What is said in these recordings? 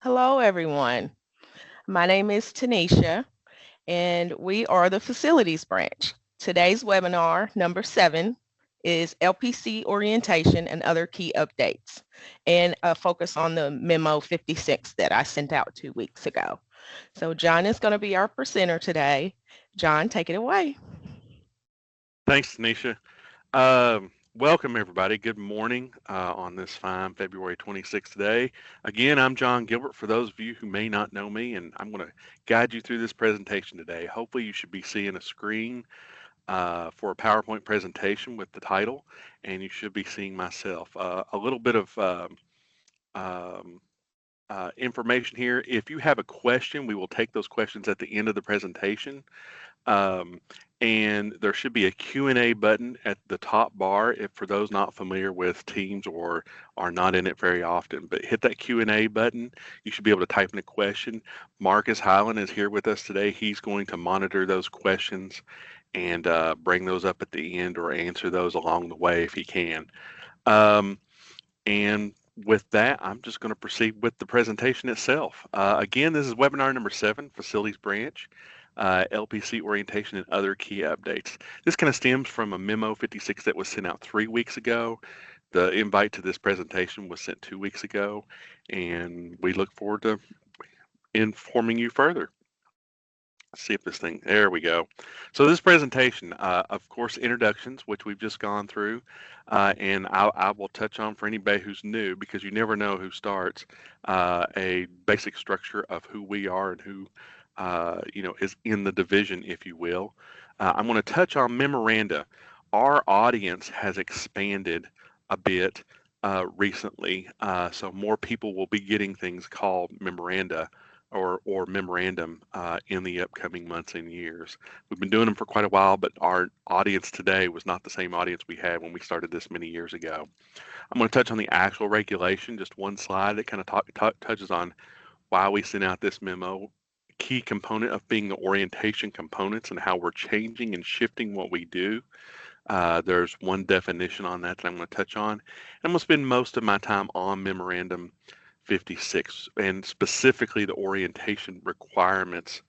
Hello, everyone. My name is Tanisha, and we are the facilities branch. Today's webinar, number 7, is LPC orientation and other key updates, and a focus on the memo 56 that I sent out 2 weeks ago. So John is going to be our presenter today. John, take it away. Thanks, Tanisha. Welcome, everybody. Good morning on this fine February 26th today. Again, I'm John Gilbert. For those of you who may not know me, and I'm going to guide you through this presentation today. Hopefully, you should be seeing a screen for a PowerPoint presentation with the title, and you should be seeing myself. A little bit of um, information here. If you have a question, we will take those questions at the end of the presentation. Um, and there should be a Q&A button at the top bar if for those not familiar with Teams or are not in it very often. But hit that Q&A button. You should be able to type in a question. Marcus Highland is here with us today. He's going to monitor those questions and bring those up at the end or answer those along the way if he can. And with that, I'm just going to proceed with the presentation itself. Again, this is webinar number 7, Facilities Branch, LPC Orientation and Other Key Updates. This kind of stems from a memo 56 that was sent out 3 weeks ago. The invite to this presentation was sent 2 weeks ago, and we look forward to informing you further. Let's see if this thing, there we go. So this presentation, of course, introductions, which we've just gone through, and I will touch on for anybody who's new, because you never know who starts, a basic structure of who we are and who, is in the division, if you will. I'm going to touch on memoranda. Our audience has expanded a bit recently, so more people will be getting things called memoranda or memorandum in the upcoming months and years. We've been doing them for quite a while, but our audience today was not the same audience we had when we started this many years ago. I'm going to touch on the actual regulation, just one slide that kind of touches on why we sent out this memo. Key component of being the orientation components and how we're changing and shifting what we do. There's one definition on that I'm going to touch on. I'm going to spend most of my time on memorandum 56 and specifically the orientation requirements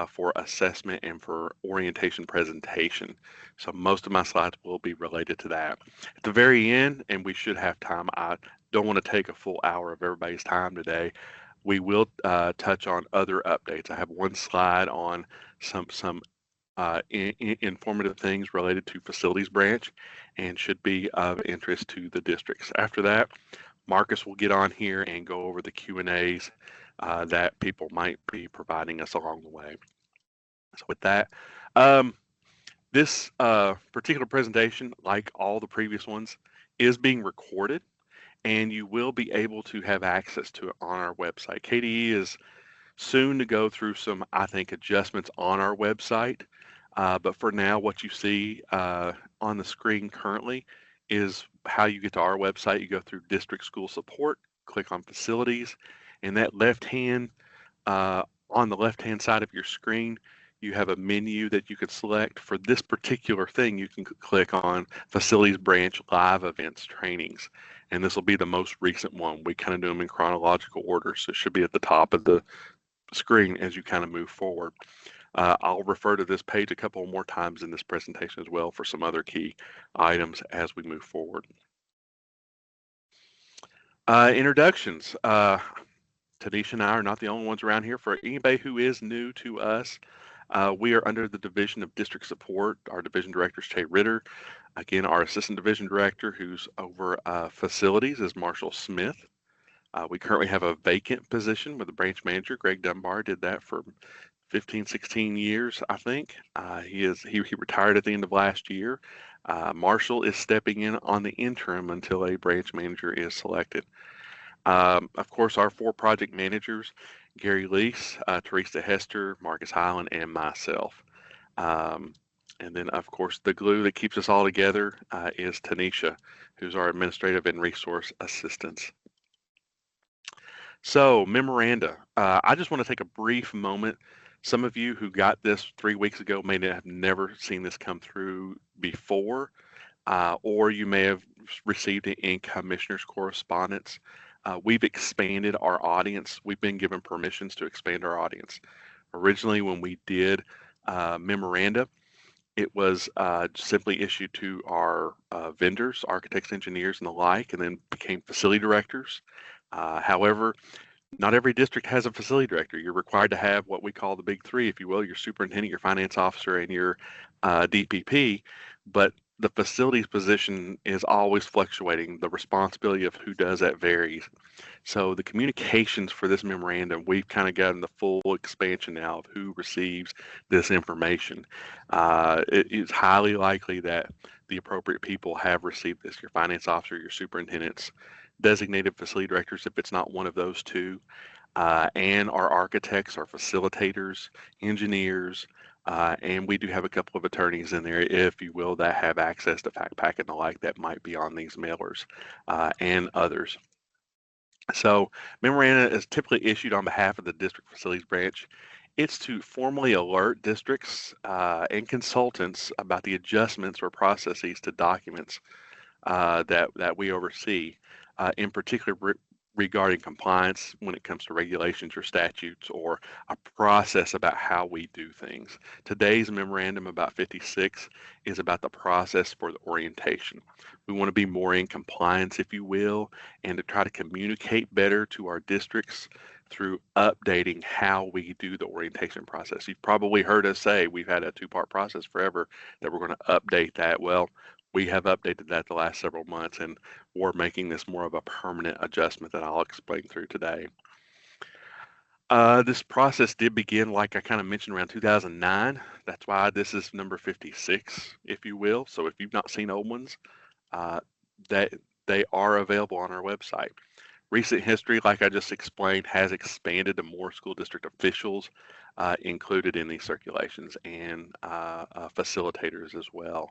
for assessment and for orientation presentation. So most of my slides will be related to that. At the very end, and we should have time, I don't want to take a full hour of everybody's time today. We will touch on other updates. I have one slide on some informative things related to facilities branch and should be of interest to the districts. After that, Marcus will get on here and go over the Q&As that people might be providing us along the way. So with that, this particular presentation, like all the previous ones, is being recorded, and you will be able to have access to it on our website. KDE is soon to go through some, I think, adjustments on our website. But for now, what you see on the screen currently is how you get to our website. You go through District School Support, click on Facilities, and that on the left-hand side of your screen, you have a menu that you could select. For this particular thing, you can click on Facilities Branch Live Events Trainings, and this will be the most recent one. We kind of do them in chronological order, so it should be at the top of the screen as you kind of move forward. I'll refer to this page a couple more times in this presentation as well for some other key items as we move forward. Introductions. Tanisha and I are not the only ones around here. For anybody who is new to us, we are under the Division of District Support. Our Division Director is Jay Ritter. Again, our Assistant Division Director who's over facilities is Marshall Smith. We currently have a vacant position with the branch manager. Greg Dunbar did that for 15, 16 years, I think. He retired at the end of last year. Marshall is stepping in on the interim until a branch manager is selected. Of course, our 4 project managers, Gary Lease, Teresa Hester, Marcus Highland, and myself. And then, of course, the glue that keeps us all together is Tanisha, who's our administrative and resource assistants. So, memoranda. I just want to take a brief moment. Some of you who got this 3 weeks ago may have never seen this come through before, or you may have received it in commissioner's correspondence. We've expanded our audience. We've been given permissions to expand our audience. Originally, when we did memoranda, it was simply issued to our vendors, architects, engineers, and the like, and then became facility directors. However, not every district has a facility director. You're required to have what we call the big three, if you will, your superintendent, your finance officer, and your DPP. But the facilities position is always fluctuating. The responsibility of who does that varies. So the communications for this memorandum, we've kind of gotten the full expansion now of who receives this information. It is highly likely that the appropriate people have received this. Your finance officer, your superintendents, designated facility directors, if it's not one of those two, and our architects, our facilitators, engineers, and we do have a couple of attorneys in there, if you will, that have access to fact packet and the like that might be on these mailers and others. So, memoranda is typically issued on behalf of the district facilities branch. It's to formally alert districts and consultants about the adjustments or processes to documents that we oversee, in particular regarding compliance when it comes to regulations or statutes or a process about how we do things. Today's memorandum about 56 is about the process for the orientation. We want to be more in compliance, if you will, and to try to communicate better to our districts through updating how we do the orientation process. You've probably heard us say we've had a two-part process forever, that we're going to update that. Well, we have updated that the last several months, and we're making this more of a permanent adjustment that I'll explain through today. This process did begin, like I kind of mentioned, around 2009. That's why this is number 56, if you will. So if you've not seen old ones, uh, that they are available on our website. Recent history, like I just explained, has expanded to more school district officials included in these circulations, and facilitators as well.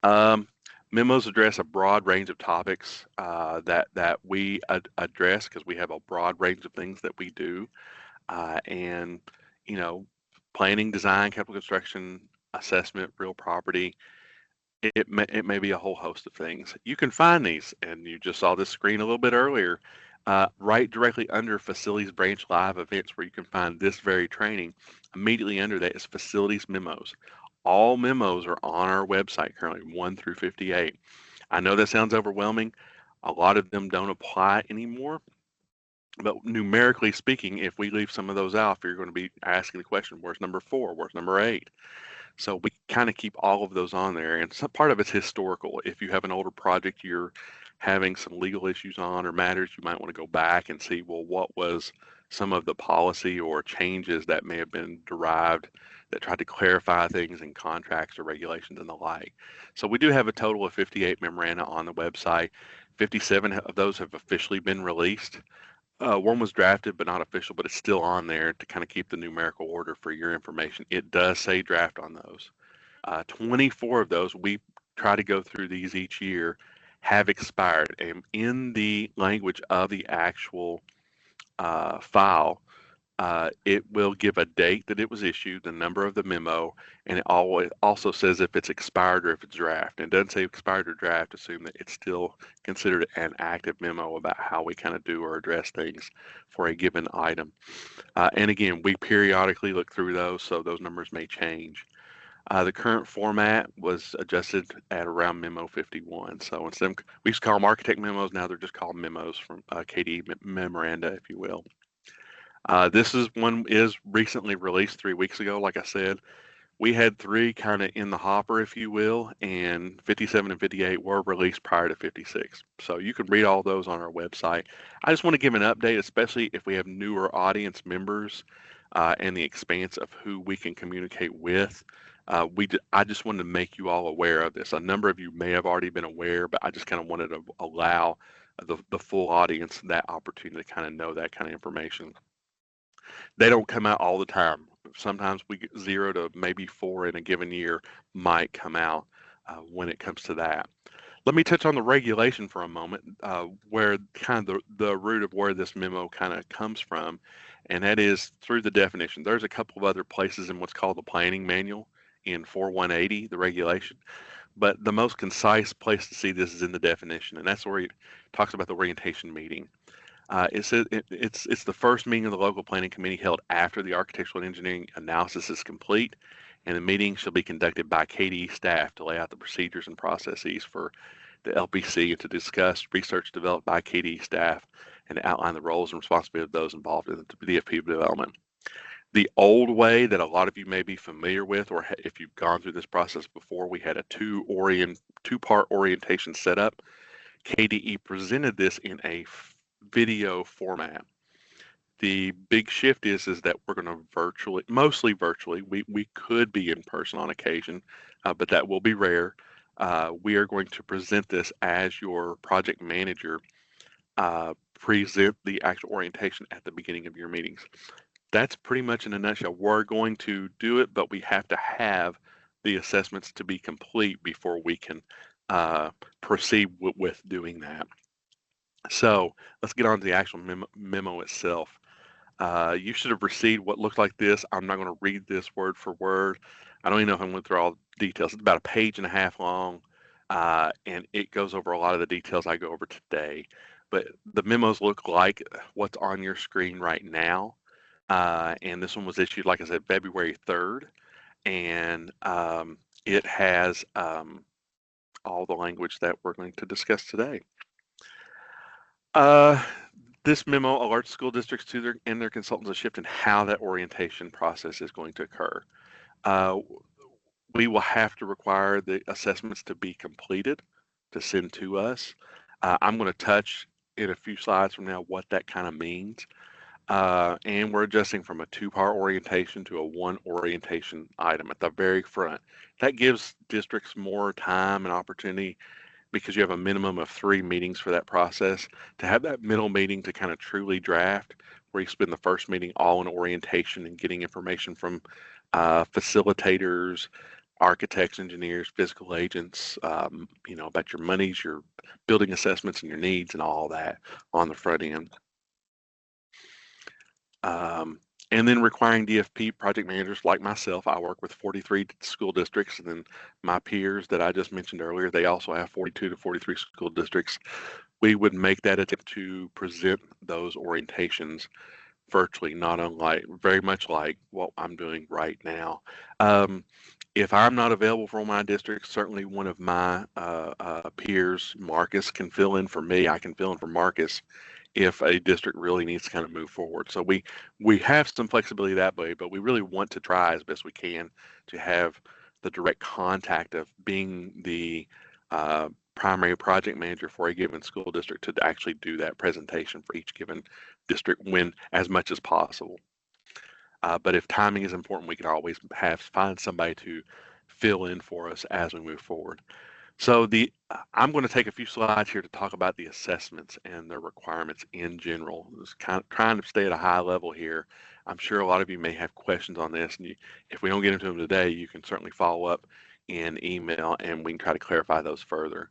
Um, Memos address a broad range of topics that we address, because we have a broad range of things that we do, and you know, planning, design, capital construction, assessment, real property. It may be a whole host of things. You can find these, and you just saw this screen a little bit earlier, right directly under Facilities Branch Live Events, where you can find this very training. Immediately under that is Facilities Memos. All memos are on our website currently, 1 through 58. I know that sounds overwhelming. A lot of them don't apply anymore. But numerically speaking, if we leave some of those out, you're going to be asking the question, where's number 4? Where's number 8? So we kind of keep all of those on there. And some part of it's historical. If you have an older project you're having some legal issues on or matters, you might want to go back and see, well, what was some of the policy or changes that may have been derived that tried to clarify things in contracts or regulations and the like. So we do have a total of 58 memoranda on the website. 57 of those have officially been released. One was drafted but not official, but it's still on there to kind of keep the numerical order for your information. It does say draft on those. 24 of those, we try to go through these each year, have expired. And in the language of the actual file, it will give a date that it was issued, the number of the memo, and it always also says if it's expired or if it's draft. And it doesn't say expired or draft, assume that it's still considered an active memo about how we kind of do or address things for a given item. And again, we periodically look through those, so those numbers may change. The current format was adjusted at around Memo 51. So instead of, we used to call them architect memos, now they're just called memos from KDE memoranda, if you will. This is one is recently released 3 weeks ago. Like I said, we had three kind of in the hopper, if you will, and 57 and 58 were released prior to 56. So you can read all those on our website. I just want to give an update, especially if we have newer audience members and the expanse of who we can communicate with. I just wanted to make you all aware of this. A number of you may have already been aware, but I just kind of wanted to allow the full audience that opportunity to kind of know that kind of information. They don't come out all the time. Sometimes we get 0 to maybe 4 in a given year might come out when it comes to that. Let me touch on the regulation for a moment, where kind of the root of where this memo kind of comes from, and that is through the definition. There's a couple of other places in what's called the planning manual in 4180, the regulation, But the most concise place to see this is in the definition, and that's where it talks about the orientation meeting. It says it's the first meeting of the local planning committee held after the architectural and engineering analysis is complete, and the meeting shall be conducted by KDE staff to lay out the procedures and processes for the LPC and to discuss research developed by KDE staff and to outline the roles and responsibilities of those involved in the DFP development. The old way that a lot of you may be familiar with, or if you've gone through this process before, we had a two-part orientation setup. KDE presented this in a video format. The big shift is that we're going to mostly virtually. We could be in person on occasion, but that will be rare. We are going to present this as your project manager present the actual orientation at the beginning of your meetings. That's pretty much in a nutshell. We're going to do it, but we have to have the assessments to be complete before we can proceed with doing that. So let's get on to the actual memo itself. You should have received what looked like this. I'm not going to read this word for word. I don't even know if I'm going through all the details. It's about a page and a half long, and it goes over a lot of the details I go over today. But the memos look like what's on your screen right now. And this one was issued, like I said, February 3rd. And it has all the language that we're going to discuss today. This memo alerts school districts to their consultants of shift in how that orientation process is going to occur. We will have to require the assessments to be completed to send to us. I'm going to touch in a few slides from now what that kind of means. And we're adjusting from a two-part orientation to a one orientation item at the very front. That gives districts more time and opportunity because you have a minimum of 3 meetings for that process. To have that middle meeting to kind of truly draft, where you spend the first meeting all in orientation and getting information from facilitators, architects, engineers, physical agents, about your monies, your building assessments, and your needs, and all that on the front end. And then requiring DFP project managers like myself. I work with 43 school districts, and then my peers that I just mentioned earlier, they also have 42 to 43 school districts. We would make that attempt to present those orientations virtually, not unlike, very much like what I'm doing right now. If I'm not available for my district, certainly one of my peers, Marcus, can fill in for me. I can fill in for Marcus if a district really needs to kind of move forward. So we have some flexibility that way, but we really want to try as best we can to have the direct contact of being the primary project manager for a given school district to actually do that presentation for each given district when as much as possible. But if timing is important, we can always find somebody to fill in for us as we move forward. So I'm going to take a few slides here to talk about the assessments and their requirements in general. Just kind of trying to stay at a high level here. I'm sure a lot of you may have questions on this, and if we don't get into them today, you can certainly follow up in email, and we can try to clarify those further.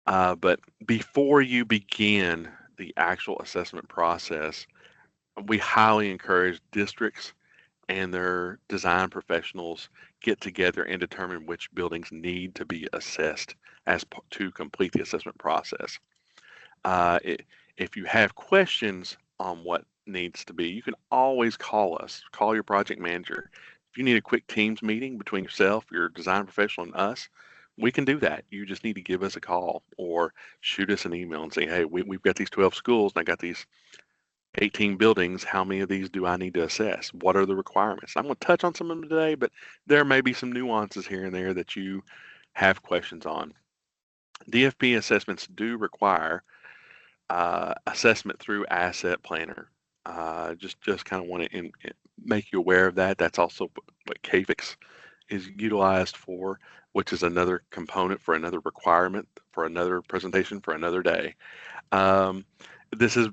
But before you begin the actual assessment process, we highly encourage districts and their design professionals get together and determine which buildings need to be assessed to complete the assessment process. If you have questions on what needs to be, you can always call us. Call your project manager. If you need a quick Teams meeting between yourself, your design professional, and us, we can do that. You just need to give us a call or shoot us an email and say, hey, we've got these 12 schools and I got these 18 buildings. How many of these do I need to assess? What are the requirements? I'm going to touch on some of them today, but there may be some nuances here and there that you have questions on. DFP assessments do require assessment through Asset Planner. Just kind of want to make you aware of that. That's also what KFIX is utilized for, which is another component for another requirement for another presentation for another day. This is,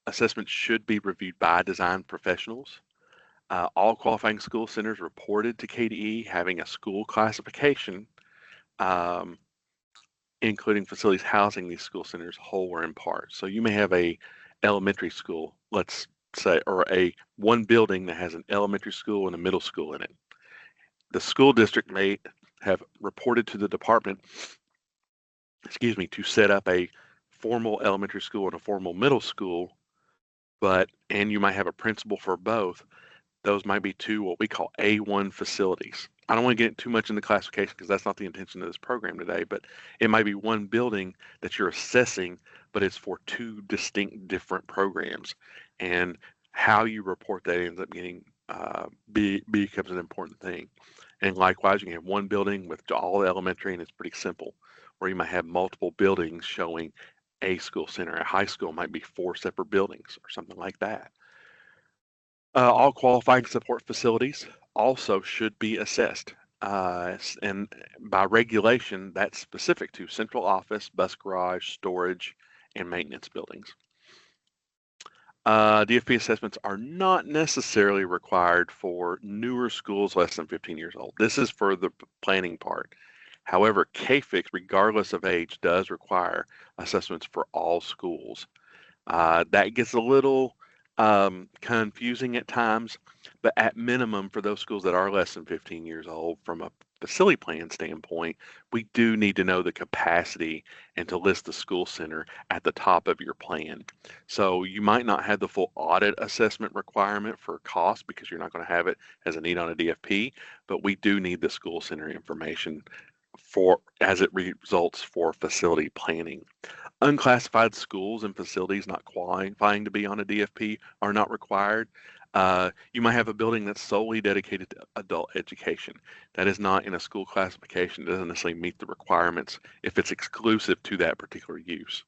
assessments should be reviewed by design professionals. All qualifying school centers reported to KDE having a school classification, including facilities housing these school centers whole or in part. So you may have a elementary school, let's say, or one building that has an elementary school and a middle school in it. The school district may have reported to the department, excuse me, to set up a formal elementary school and a formal middle school, and you might have a principal for both. Those might be two what we call A1 facilities. I don't want to get too much into classification because that's not the intention of this program today, but it might be one building that you're assessing, but it's for two distinct different programs. And how you report that ends up getting becomes an important thing. And likewise, you can have one building with all the elementary and it's pretty simple, or you might have multiple buildings showing a school center. A high school might be four separate buildings or something like that. All qualifying support facilities also should be assessed. And by regulation, that's specific to central office, bus garage, storage, and maintenance buildings. DFP assessments are not necessarily required for newer schools less than 15 years old. This is for the planning part. However, KFIX, regardless of age, does require assessments for all schools. That gets a little confusing at times, but at minimum, for those schools that are less than 15 years old, from a facility plan standpoint, we do need to know the capacity and to list the school center at the top of your plan. So you might not have the full audit assessment requirement for cost because you're not going to have it as a need on a DFP, but we do need the school center information for as it results for facility planning. Unclassified schools and facilities not qualifying to be on a DFP are not required. You might have a building that's solely dedicated to adult education. That is not in a school classification. It doesn't necessarily meet the requirements if it's exclusive to that particular use.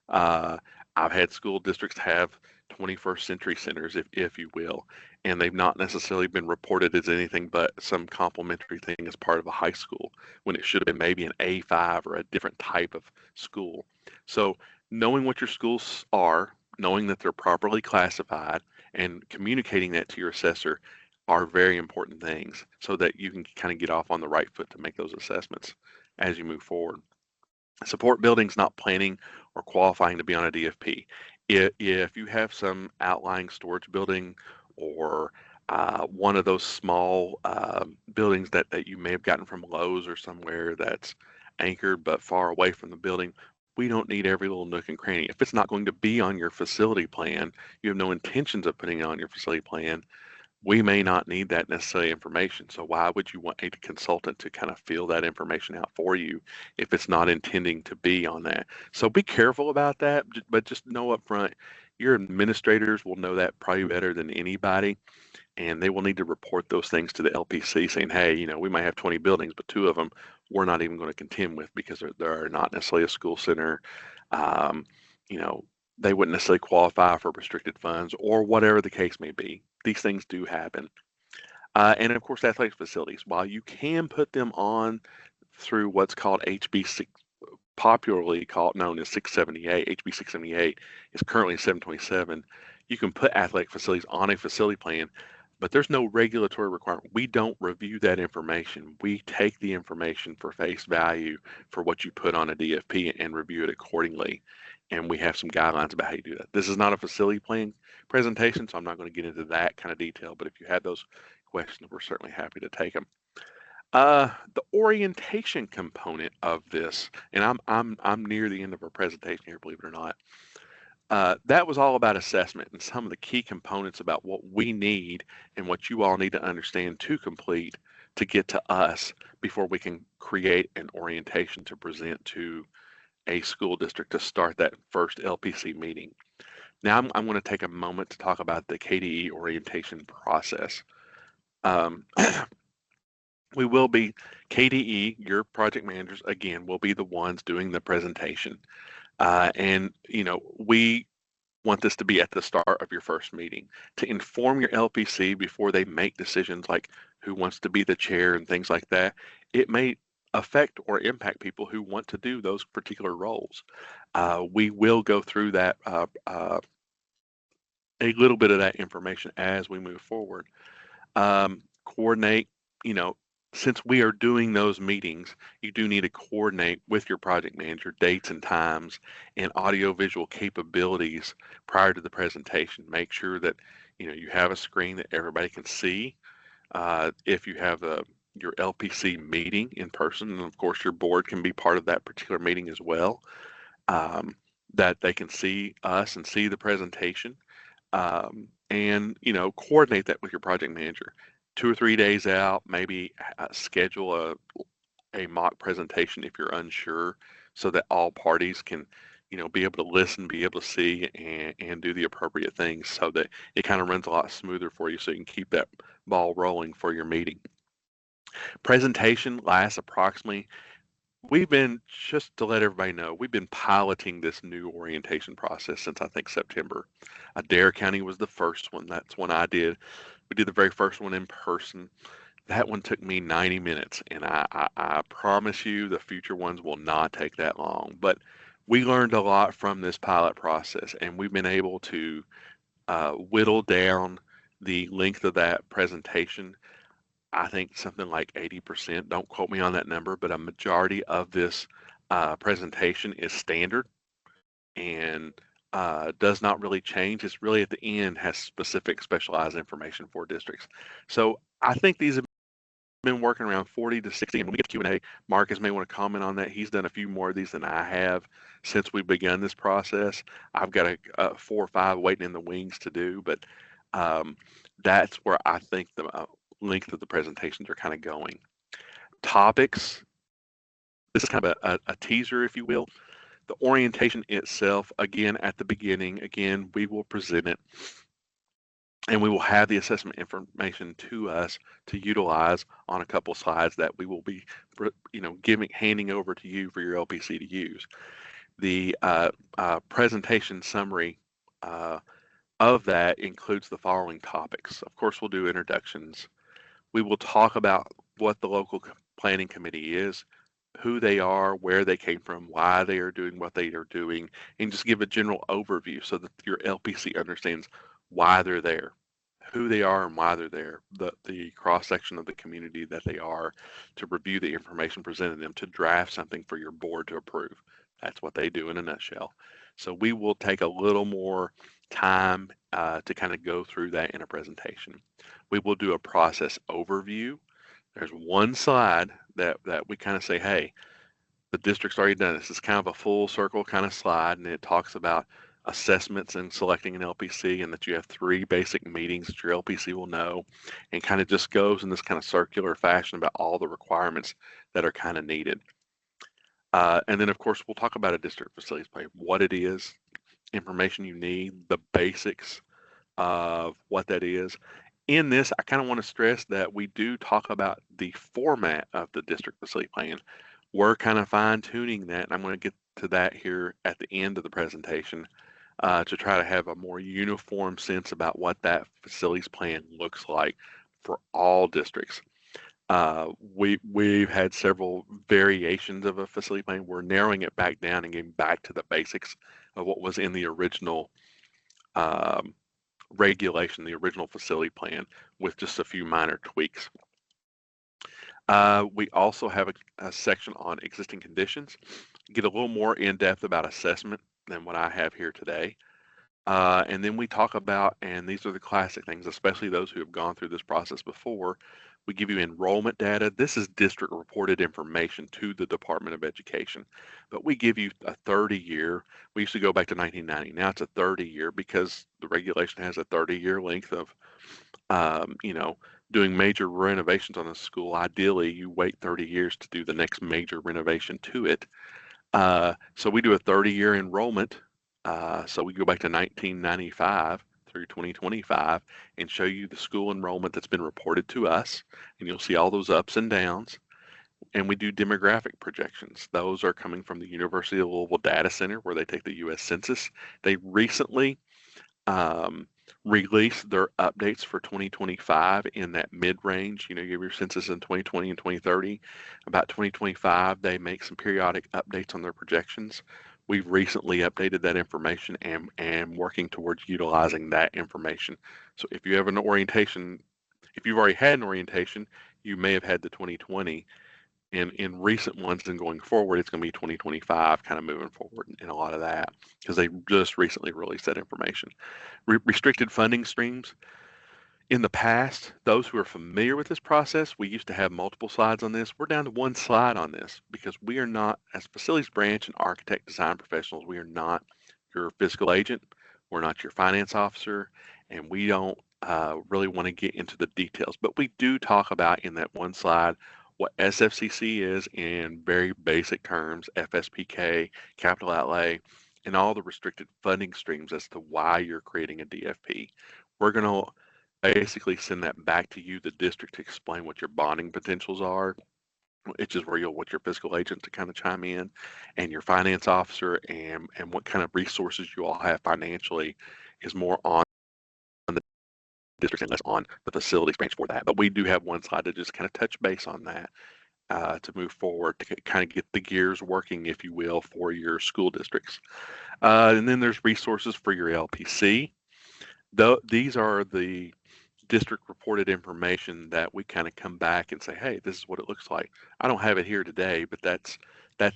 Uh, I've had school districts have 21st century centers, if you will, and they've not necessarily been reported as anything but some complementary thing as part of a high school when it should have been maybe an A5 or a different type of school. So knowing what your schools are, knowing that they're properly classified, and communicating that to your assessor are very important things so that you can kind of get off on the right foot to make those assessments as you move forward. Support buildings not planning or qualifying to be on a DFP. If you have some outlying storage building or one of those small buildings that you may have gotten from Lowe's or somewhere that's anchored but far away from the building, we don't need every little nook and cranny. If it's not going to be on your facility plan, you have no intentions of putting it on your facility plan, we may not need that necessary information. So why would you want a consultant to kind of fill that information out for you if it's not intending to be on that? So be careful about that, but just know up front, your administrators will know that probably better than anybody, and they will need to report those things to the LPC saying, hey, we might have 20 buildings, but two of them we're not even going to contend with because they're not necessarily a school center. Um, you know, they wouldn't necessarily qualify for restricted funds or whatever the case may be. These things do happen. And of course, athletic facilities, while you can put them on through what's called HB6, popularly known as 678, HB 678 is currently 727. You can put athletic facilities on a facility plan, but there's no regulatory requirement. We don't review that information. We take the information for face value for what you put on a DFP and review it accordingly. And we have some guidelines about how you do that. This is not a facility plan presentation, so I'm not going to get into that kind of detail. But if you have those questions, we're certainly happy to take them. The orientation component of this, and I'm near the end of our presentation here, believe it or not. That was all about assessment and some of the key components about what we need and what you all need to understand to complete to get to us before we can create an orientation to present to a school district to start that first LPC meeting. Now I'm going to take a moment to talk about the KDE orientation process. Um, we will be KDE, your project managers, again, will be the ones doing the presentation. And we want this to be at the start of your first meeting to inform your LPC before they make decisions like who wants to be the chair and things like that. It may affect or impact people who want to do those particular roles. We will go through that a little bit of that information as we move forward. Coordinate, you know, since we are doing those meetings, you do need to coordinate with your project manager dates and times and audiovisual capabilities prior to the presentation. Make sure that you have a screen that everybody can see. If you have your LPC meeting in person, and of course your board can be part of that particular meeting as well. Um, that they can see us and see the presentation, and coordinate that with your project manager. 2 or 3 days out, maybe schedule a mock presentation if you're unsure, so that all parties can be able to listen, be able to see, and do the appropriate things, so that it kind of runs a lot smoother for you, so you can keep that ball rolling for your meeting. Presentation lasts approximately, we've been, just to let everybody know, we've been piloting this new orientation process since I think September. Adair County was the first one. That's one I did. We did the very first one in person. That one took me 90 minutes, and I promise you the future ones will not take that long. But we learned a lot from this pilot process, and we've been able to whittle down the length of that presentation. I think something like 80%, don't quote me on that number, but a majority of this presentation is standard and does not really change. It's really at the end has specific specialized information for districts. So I think these have been working around 40 to 60. And when we get to Q&A, Marcus may want to comment on that. He's done a few more of these than I have since we've begun this process. I've got a 4 or 5 waiting in the wings to do, but um, that's where I think the length of the presentations are kind of going. Topics, this is kind of a teaser, if you will. The orientation itself, again, at the beginning, again, we will present it, and we will have the assessment information to us to utilize on a couple slides that we will be, handing over to you for your LPC to use. The presentation summary of that includes the following topics. Of course, we'll do introductions. We will talk about what the local planning committee is, who they are, where they came from, why they are doing what they are doing, and just give a general overview so that your LPC understands why they're there, who they are and why they're there, the cross section of the community that they are, to review the information presented to them, to draft something for your board to approve. That's what they do in a nutshell. So we will take a little more time to kind of go through that in a presentation. We will do a process overview. There's one slide that we kind of say, hey, the district's already done this. It's kind of a full circle kind of slide, and it talks about assessments and selecting an LPC, and that you have 3 basic meetings that your LPC will know, and kind of just goes in this kind of circular fashion about all the requirements that are kind of needed. And then, of course, we'll talk about a district facilities plan, what it is, information you need, the basics of what that is. In this, I kind of want to stress that we do talk about the format of the district facility plan. We're kind of fine tuning that, and I'm going to get to that here at the end of the presentation to try to have a more uniform sense about what that facilities plan looks like for all districts. We've had several variations of a facility plan. We're narrowing it back down and getting back to the basics of what was in the original um, regulation, the original facility plan, with just a few minor tweaks. We also have a section on existing conditions, get a little more in depth about assessment than what I have here today. And then we talk about, and these are the classic things, especially those who have gone through this process before, we give you enrollment data. This is district reported information to the Department of Education, but we give you a 30-year. We used to go back to 1990. Now it's a 30-year because the regulation has a 30-year length of, doing major renovations on a school. Ideally, you wait 30 years to do the next major renovation to it. So we do a 30-year enrollment. So we go back to 1995 through 2025 and show you the school enrollment that's been reported to us, and you'll see all those ups and downs. And we do demographic projections. Those are coming from the University of Louisville Data Center, where they take the U.S. Census. They recently um, released their updates for 2025 in that mid-range. You have your census in 2020 and 2030. About 2025, they make some periodic updates on their projections. We've recently updated that information and working towards utilizing that information. So if you have an orientation, if you've already had an orientation, you may have had the 2020. And in recent ones and going forward, it's going to be 2025 kind of moving forward in a lot of that, because they just recently released that information. Restricted funding streams. In the past, those who are familiar with this process, we used to have multiple slides on this. We're down to one slide on this because we are not, as facilities branch and architect design professionals, we are not your fiscal agent. We're not your finance officer, and we don't really want to get into the details. But we do talk about in that one slide what SFCC is in very basic terms, FSPK, capital outlay, and all the restricted funding streams as to why you're creating a DFP. We're going to basically send that back to you, the district, to explain what your bonding potentials are, which is where you'll want your fiscal agent to kind of chime in, and your finance officer, and what kind of resources you all have financially is more on the district and less on the facilities branch for that. But we do have one slide to just kind of touch base on that to move forward to kind of get the gears working, if you will, for your school districts. And then there's resources for your LPC. These are the district reported information that we kind of come back and say, hey, this is what it looks like. I don't have it here today, but that's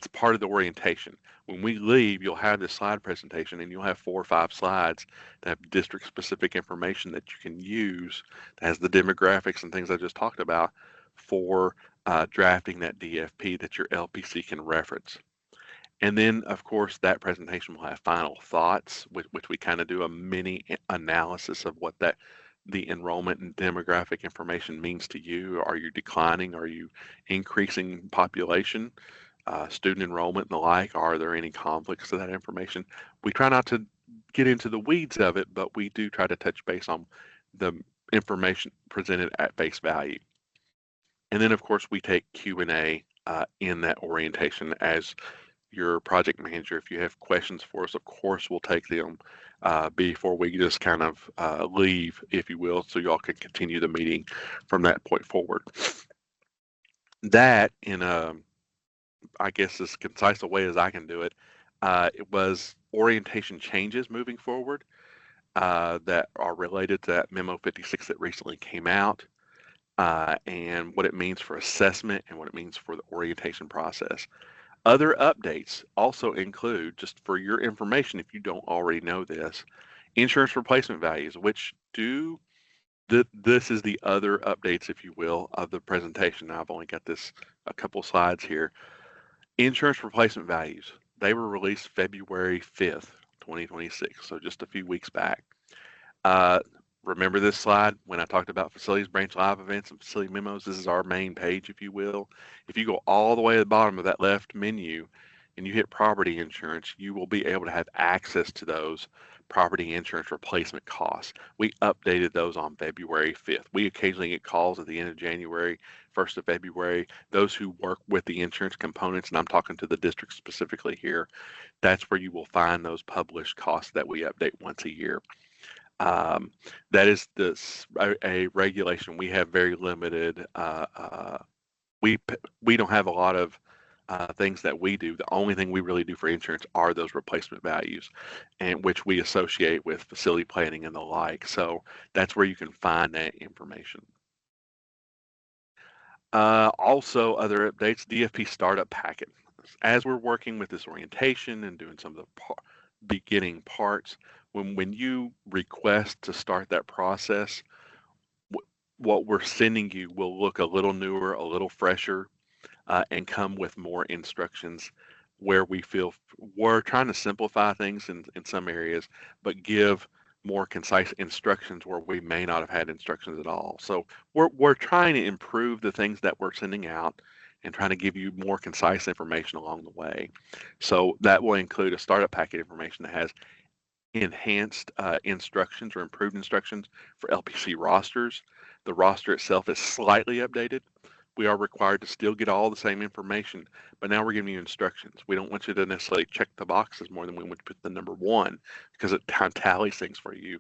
part of the orientation. When we leave, you'll have this slide presentation and you'll have 4 or 5 slides that have district specific information that you can use that has the demographics and things I just talked about for drafting that DFP that your LPC can reference. And then, of course, that presentation will have final thoughts, which we kind of do a mini analysis of what that the enrollment and demographic information means to you. Are you declining? Are you increasing population, student enrollment, and the like? Are there any conflicts to that information? We try not to get into the weeds of it, but we do try to touch base on the information presented at face value. And then, of course, we take Q&A in that orientation as your project manager. If you have questions for us, of course, we'll take them before we just kind of leave, if you will, so y'all can continue the meeting from that point forward. That, in I guess, as concise a way as I can do it, it was orientation changes moving forward that are related to that Memo 56 that recently came out. And what it means for assessment and what it means for the orientation process. Other updates also include, just for your information, if you don't already know this, insurance replacement values, which this is the other updates, if you will, of the presentation. Now, I've only got this a couple slides here. Insurance replacement values, they were released February 5th, 2026, so just a few weeks back. Uh, Remember this slide when I talked about facilities branch live events and facility memos? This is our main page, if you will. If you go all the way to the bottom of that left menu and you hit property insurance, you will be able to have access to those property insurance replacement costs. We updated those on February 5th. We occasionally get calls at the end of January, 1st of February. Those who work with the insurance components, and I'm talking to the district specifically here, that's where you will find those published costs that we update once a year. That is a regulation. We have very limited. We don't have a lot of things that we do. The only thing we really do for insurance are those replacement values, and which we associate with facility planning and the like. So that's where you can find that information. Also, other updates: DFP startup packet. As we're working with this orientation and doing some of the beginning parts, when you request to start that process, what we're sending you will look a little newer, a little fresher, and come with more instructions where we feel we're trying to simplify things in some areas, but give more concise instructions where we may not have had instructions at all. So we're trying to improve the things that we're sending out and trying to give you more concise information along the way. So that will include a startup packet information that has enhanced instructions or improved instructions for LPC rosters. The roster itself is slightly updated. We are required to still get all the same information, but now we're giving you instructions. We don't want you to necessarily check the boxes more than we want to put the number one because it tallies things for you.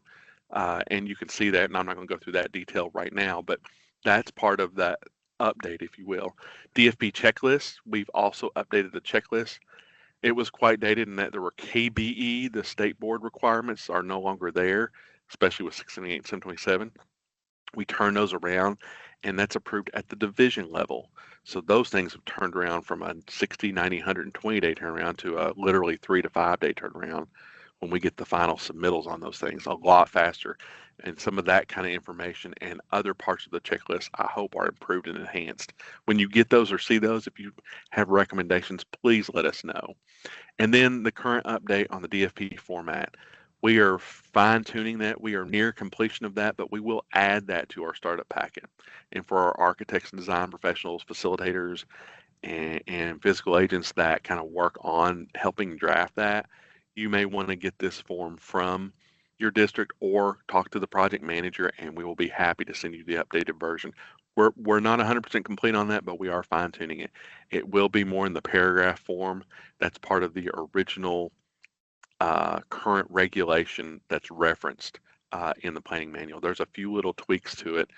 And you can see that, and I'm not going to go through that detail right now, but that's part of that update, if you will. DFP checklist, we've also updated the checklist. It was quite dated in that there were KBE, the state board requirements are no longer there, especially with 678 and 727. We turn those around, and that's approved at the division level. So those things have turned around from a 60, 90, 120 day turnaround to a literally 3 to 5 day turnaround, when we get the final submittals on those things a lot faster. And some of that kind of information and other parts of the checklist, I hope, are improved and enhanced. When you get those or see those, if you have recommendations, please let us know. And then the current update on the DFP format. We are fine tuning that. We are near completion of that, but we will add that to our startup packet. And for our architects and design professionals, facilitators, and physical agents that kind of work on helping draft that, you may want to get this form from your district or talk to the project manager, and we will be happy to send you the updated version. We're not 100% complete on that, but we are fine tuning it. It will be more in the paragraph form. That's part of the original current regulation that's referenced in the planning manual. There's a few little tweaks to it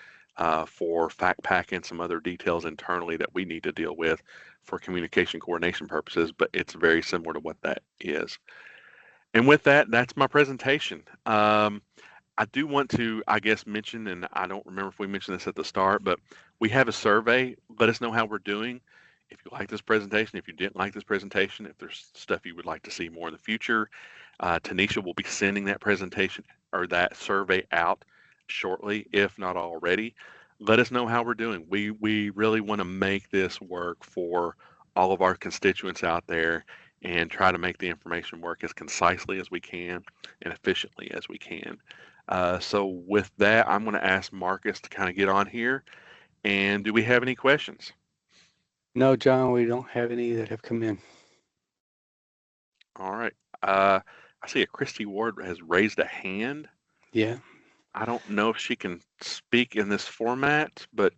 for fact pack and some other details internally that we need to deal with for communication coordination purposes, but it's very similar to what that is. And with that, that's my presentation. I do want to, I guess, mention, and I don't remember if we mentioned this at the start, but we have a survey. Let us know how we're doing. If you like this presentation, if you didn't like this presentation, if there's stuff you would like to see more in the future, Tanisha will be sending that presentation or that survey out shortly, if not already. Let us know how we're doing. We really want to make this work for all of our constituents out there and try to make the information work as concisely as we can and efficiently as we can. So with that, I'm going to ask Marcus to kind of get on here. And do we have any questions? No, John, we don't have any that have come in. All right. I see a Christy Ward has raised a hand. Yeah. I don't know if she can speak in this format, but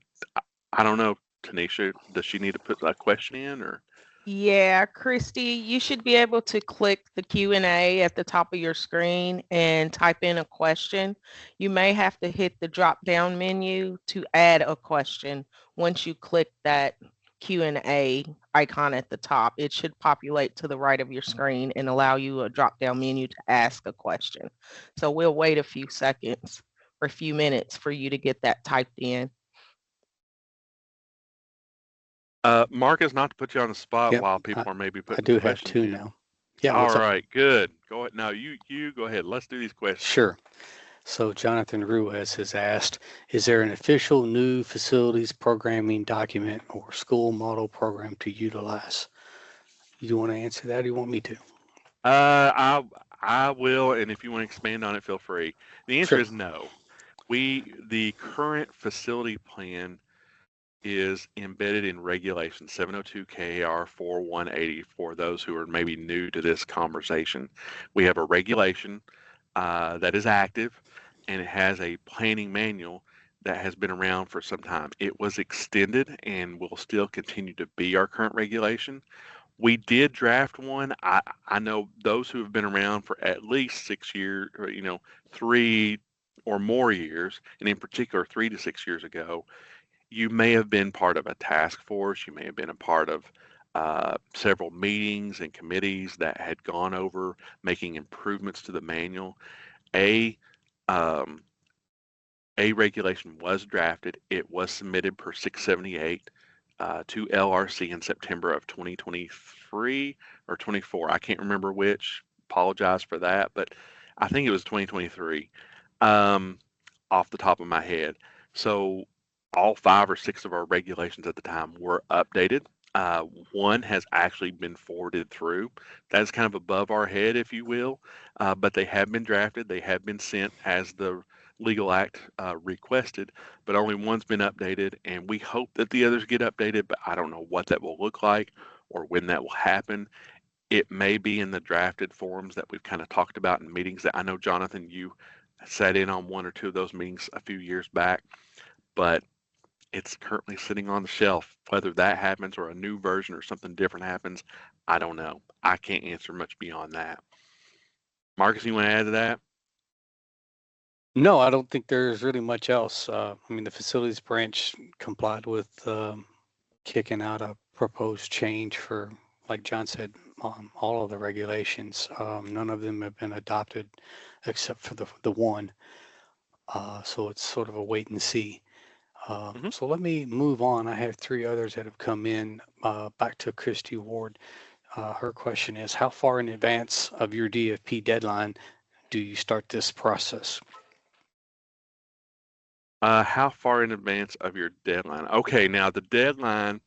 I don't know, Tanisha, does she need to put a question in or? Yeah, Christy, you should be able to click the Q&A at the top of your screen and type in a question. You may have to hit the drop-down menu to add a question. Once you click that Q&A icon at the top, it should populate to the right of your screen and allow you a drop-down menu to ask a question. So we'll wait a few seconds or a few minutes for you to get that typed in. Marcus, not to put you on the spot Yep. while people are maybe I putting do have questions two in. now. Yeah. All right, good. Go ahead. No, you go ahead. Let's do these questions. Sure. So Jonathan Ruiz has asked, is there an official new facilities programming document or school model program to utilize? You want to answer that or you want me to? I will, and if you want to expand on it, feel free. The answer Sure. is no. The current facility plan is embedded in regulation 702 KR 4180 for those who are maybe new to this conversation. We have a regulation that is active, and it has a planning manual that has been around for some time. It was extended and will still continue to be our current regulation. We did draft one. I know those who have been around for at least 6 years, or, 3 or more years, and in particular 3 to 6 years ago, you may have been part of a task force. You may have been a part of several meetings and committees that had gone over making improvements to the manual. A um, a regulation was drafted. It was submitted per 678 to LRC in September of 2023 or 24. I can't remember which. Apologize for that, but I think it was 2023 um, off the top of my head. So all 5 or 6 of our regulations at the time were updated. Uh, One has actually been forwarded through. That's kind of above our head, if you will, but they have been drafted. They have been sent as the legal act requested, but only one's been updated, and we hope that the others get updated, but I don't know what that will look like or when that will happen. It may be in the drafted forms that we've kind of talked about in meetings that I know, Jonathan, you sat in on 1 or 2 of those meetings a few years back, but it's currently sitting on the shelf. Whether that happens or a new version or something different happens, I don't know. I can't answer much beyond that. Marcus, you want to add to that? No, I don't think there's really much else. I mean, the facilities branch complied with kicking out a proposed change for, like John said, all of the regulations. None of them have been adopted except for the one. So it's sort of a wait and see. Hmm. So let me move on. I have 3 others that have come in. Back to Christy Ward. Her question is, how far in advance of your DFP deadline do you start this process? How far in advance of your deadline? Okay, now the deadline,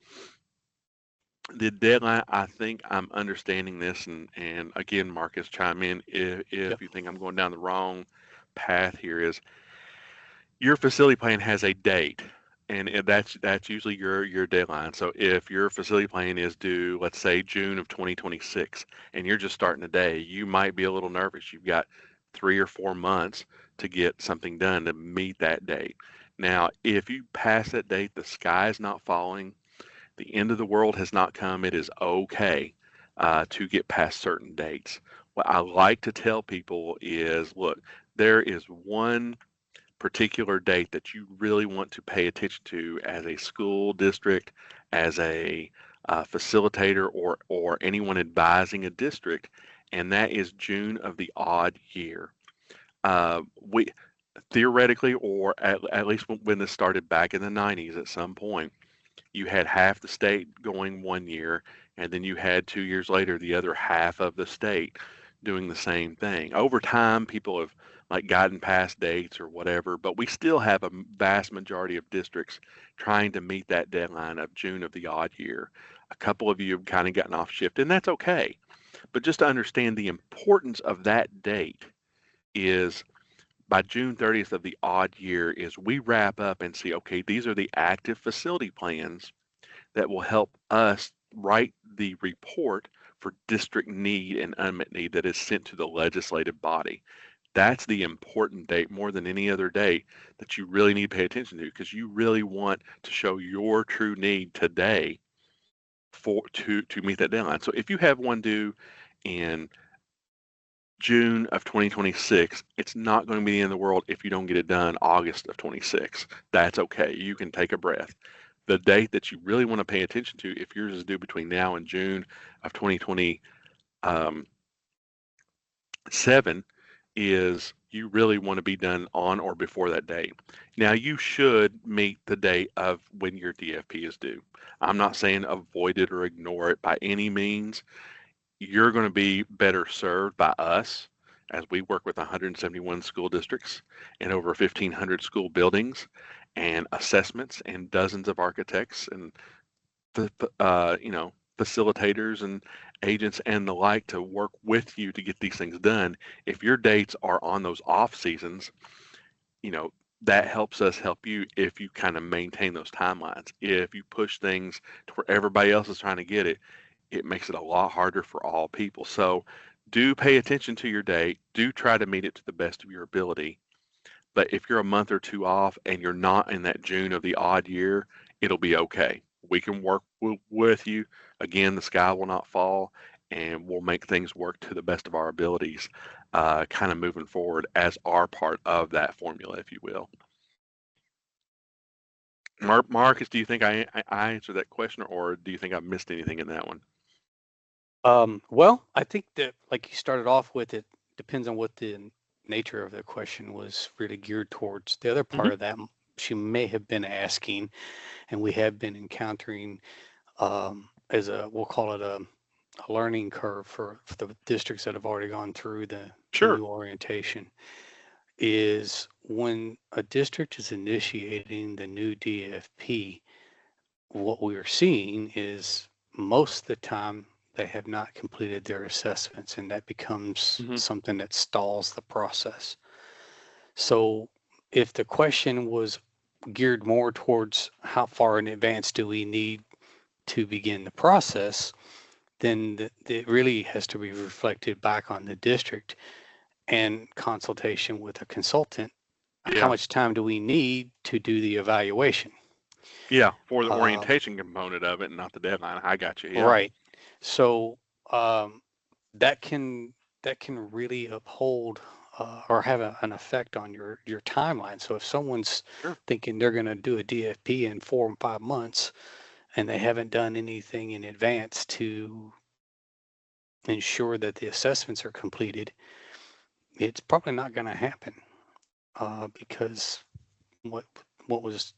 I think I'm understanding this, and again, Marcus, chime in if Yep. you think I'm going down the wrong path here. Is your facility plan has a date, and that's usually your deadline. So if your facility plan is due, let's say June of 2026, and you're just starting today, you might be a little nervous. You've got 3 or 4 months to get something done to meet that date. Now, if you pass that date, the sky is not falling, the end of the world has not come. It is okay to get past certain dates. What I like to tell people is, look, there is one particular date that you really want to pay attention to as a school district, as a facilitator, or anyone advising a district, and that is June of the odd year. We theoretically, or at least when this started back in the 90s, at some point, you had half the state going one year, and then you had 2 years later the other half of the state doing the same thing. Over time, people have like gotten past dates or whatever, but we still have a vast majority of districts trying to meet that deadline of June of the odd year. A couple of you have kind of gotten off shift, and that's okay. But just to understand the importance of that date is by June 30th of the odd year is we wrap up and see, okay, these are the active facility plans that will help us write the report for district need and unmet need that is sent to the legislative body. That's the important date more than any other date that you really need to pay attention to, because you really want to show your true need today to meet that deadline. So if you have one due in June of 2026, it's not going to be the end of the world if you don't get it done August of 26. That's okay. You can take a breath. The date that you really want to pay attention to, if yours is due between now and June of 2027, is you really want to be done on or before that date. Now, you should meet the date of when your DFP is due. I'm not saying avoid it or ignore it by any means. You're going to be better served by us as we work with 171 school districts and over 1,500 school buildings and assessments and dozens of architects and facilitators and agents and the like to work with you to get these things done. If your dates are on those off seasons, you know, that helps us help you if you kind of maintain those timelines. If you push things to where everybody else is trying to get it, it makes it a lot harder for all people. So do pay attention to your date. Do try to meet it to the best of your ability. But if you're a month or two off and you're not in that June of the odd year, it'll be okay. We can work with you. Again, the sky will not fall, and we'll make things work to the best of our abilities, kind of moving forward as our part of that formula, if you will. Marcus, do you think I answered that question, or do you think I missed anything in that one? Well, I think that, like you started off with, it depends on what the nature of the question was really geared towards. The other part Mm-hmm. of that she may have been asking, and we have been encountering as we'll call it a learning curve for the districts that have already gone through the Sure. new orientation, is when a district is initiating the new DFP, what we are seeing is most of the time they have not completed their assessments, and that becomes Mm-hmm. something that stalls the process. So if the question was geared more towards how far in advance do we need to begin the process, then it really has to be reflected back on the district and consultation with a consultant. How Yeah. much time do we need to do the evaluation? Yeah, for the Uh, orientation component of it, and not the deadline. I got you. Yeah. right. So um, that can really uphold or have an effect on your timeline. So if someone's Sure. thinking they're going to do a DFP in 4 and 5 months and they haven't done anything in advance to ensure that the assessments are completed, it's probably not going to happen because what was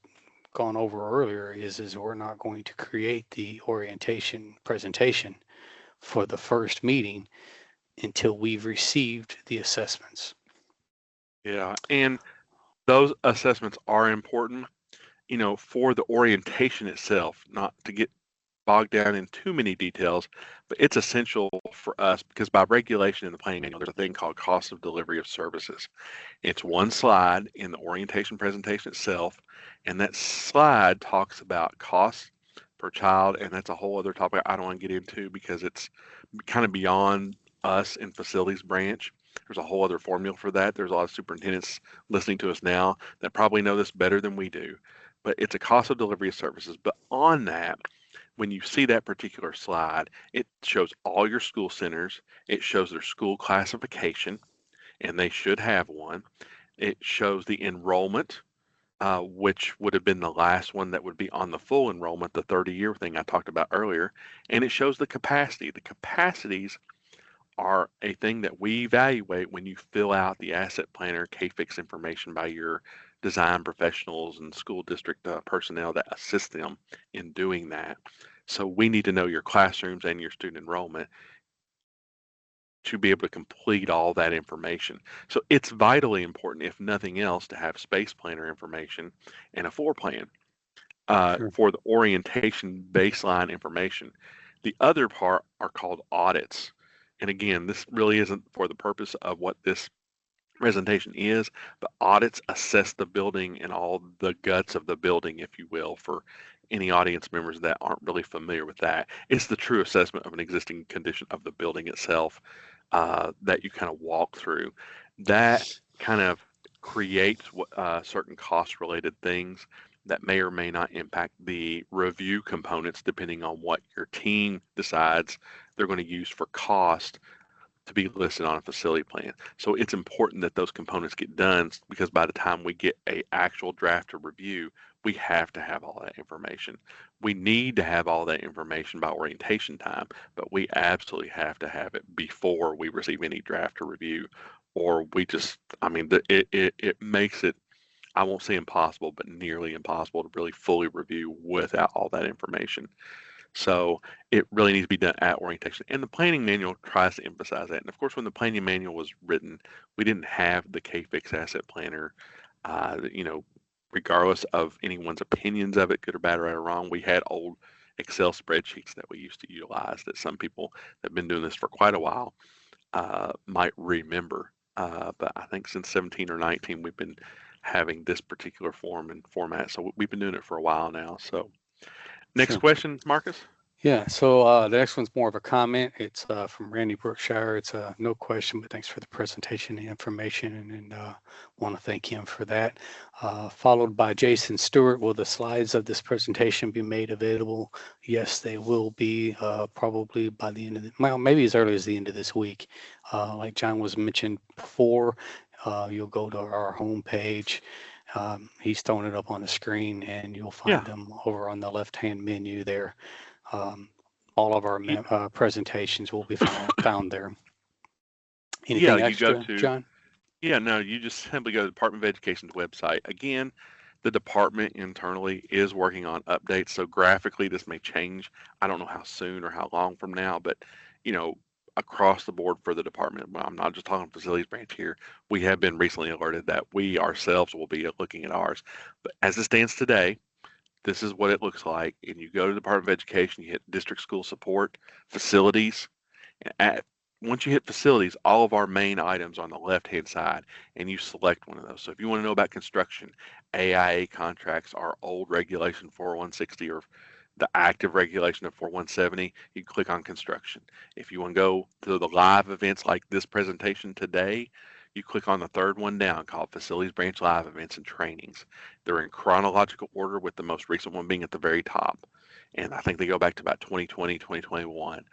gone over earlier is we're not going to create the orientation presentation for the first meeting until we've received the assessments. Yeah, and those assessments are important, for the orientation itself, not to get bogged down in too many details, but it's essential for us because by regulation in the planning manual, there's a thing called cost of delivery of services. It's one slide in the orientation presentation itself, and that slide talks about costs per child, and that's a whole other topic I don't want to get into because it's kind of beyond us in facilities branch. There's a whole other formula for that. There's a lot of superintendents listening to us now that probably know this better than we do. But it's a cost of delivery of services. But on that, when you see that particular slide, it shows all your school centers. It shows their school classification, and they should have one. It shows the enrollment, which would have been the last one that would be on the full enrollment, the 30-year thing I talked about earlier. And it shows the capacity. The capacities are a thing that we evaluate when you fill out the asset planner KFIX information by your design professionals and school district personnel that assist them in doing that. So we need to know your classrooms and your student enrollment to be able to complete all that information. So it's vitally important, if nothing else, to have space planner information and a floor plan Sure. for the orientation baseline information. The other part are called audits. And again, this really isn't for the purpose of what this presentation is, but audits assess the building and all the guts of the building, if you will, for any audience members that aren't really familiar with that. It's the true assessment of an existing condition of the building itself that you kind of walk through. That kind of creates certain cost related things that may or may not impact the review components depending on what your team decides they're going to use for cost to be listed on a facility plan. So it's important that those components get done because by the time we get a actual draft to review, we have to have all that information. We need to have all that information by orientation time, but we absolutely have to have it before we receive any draft to review, or we just, I mean, it makes it, I won't say impossible, but nearly impossible to really fully review without all that information. So it really needs to be done at orientation. And the planning manual tries to emphasize that. And of course, when the planning manual was written, we didn't have the KFIX asset planner, regardless of anyone's opinions of it, good or bad or right or wrong. We had old Excel spreadsheets that we used to utilize that some people that have been doing this for quite a while might remember. But I think since 17 or 19, we've been having this particular form and format. So we've been doing it for a while now. So next Sure. question, Marcus. Yeah, so the next one's more of a comment. It's from Randy Brookshire. It's no question, but thanks for the presentation and information, and want to thank him for that. Followed by Jason Stewart. Will the slides of this presentation be made available? Yes, they will be probably by the end of well, maybe as early as the end of this week. Like John was mentioned before, you'll go to our homepage. He's throwing it up on the screen, and you'll find Yeah. them over on the left-hand menu there. All of our presentations will be found there. Yeah, Anything you go extra, to, John? yeah, no, you just simply go to the Department of Education's website. Again, the department internally is working on updates. So graphically, this may change. I don't know how soon or how long from now, but, you know, across the board for the department, well, I'm not just talking facilities branch here. We have been recently alerted that we ourselves will be looking at ours. But as it stands today, this is what it looks like. And you go to the Department of Education, you hit district school support, facilities. At, once you hit facilities, all of our main items are on the left-hand side, and you select one of those. So if you want to know about construction, AIA contracts, our old regulation 4160 or the active regulation of 4170, you click on construction. If you want to go to the live events like this presentation today, you click on the third one down called Facilities Branch Live Events and Trainings. They're in chronological order with the most recent one being at the very top. And I think they go back to about 2020, 2021.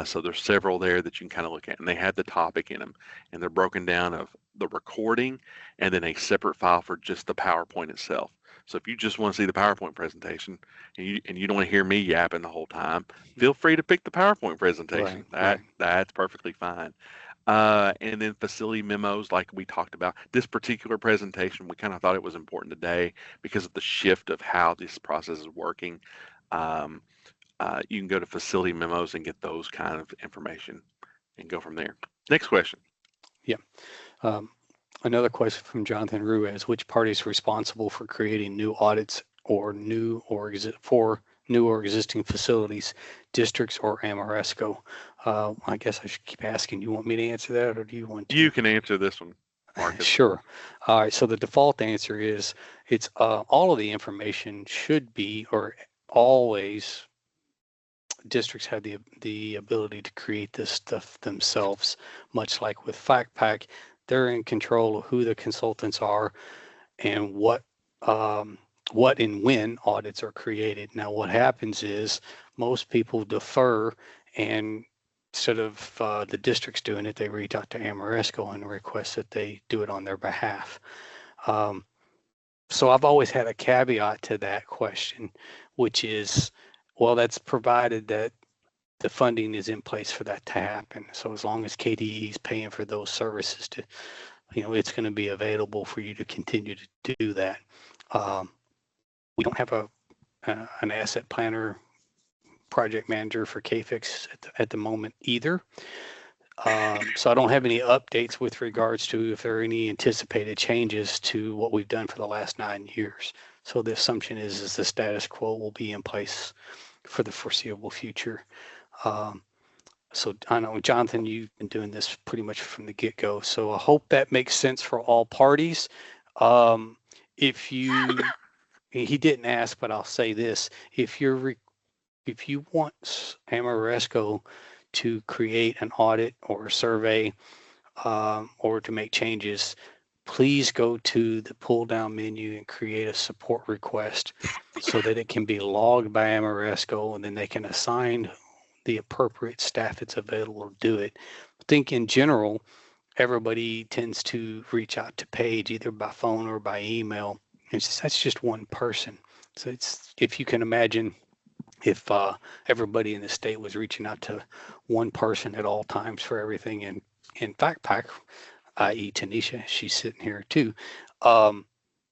So there's several there that you can kind of look at, and they have the topic in them, and they're broken down of the recording and then a separate file for just the PowerPoint itself. So if you just want to see the PowerPoint presentation and you don't want to hear me yapping the whole time, feel free to pick the PowerPoint presentation. Right. That's perfectly fine. And then facility memos, like we talked about. This particular presentation, we kind of thought it was important today because of the shift of how this process is working. Um, you can go to facility memos and get those kind of information and go from there. Next question. Yeah. Um, Another question from Jonathan Ruiz: which party is responsible for creating new audits or for new or existing facilities, districts or Amoresco? I guess I should keep asking. You want me to answer that, or do you want to? You can answer this one, Marcus. Sure. All right. So the default answer is it's all of the information should be, or always, districts have the ability to create this stuff themselves, much like with FactPack. They're in control of who the consultants are and what and when audits are created. Now, what happens is most people defer, and instead of the districts doing it, they reach out to Amoresco and request that they do it on their behalf. So I've always had a caveat to that question, which is, well, that's provided that the funding is in place for that to happen. So as long as KDE is paying for those services to, it's going to be available for you to continue to do that. We don't have an asset planner project manager for KFix at the moment either. So I don't have any updates with regards to if there are any anticipated changes to what we've done for the last 9 years. So the assumption is the status quo will be in place for the foreseeable future. So I know, Jonathan, you've been doing this pretty much from the get-go. So I hope that makes sense for all parties. If you, he didn't ask, but I'll say this: if you want Amoresco to create an audit or a survey, or to make changes, please go to the pull-down menu and create a support request so that it can be logged by Amoresco, and then they can assign the appropriate staff that's available to do it. I think in general, everybody tends to reach out to Paige either by phone or by email. That's just one person. So it's, if you can imagine, if everybody in the state was reaching out to one person at all times for everything, and in FactPack, i.e. Tanisha, she's sitting here too,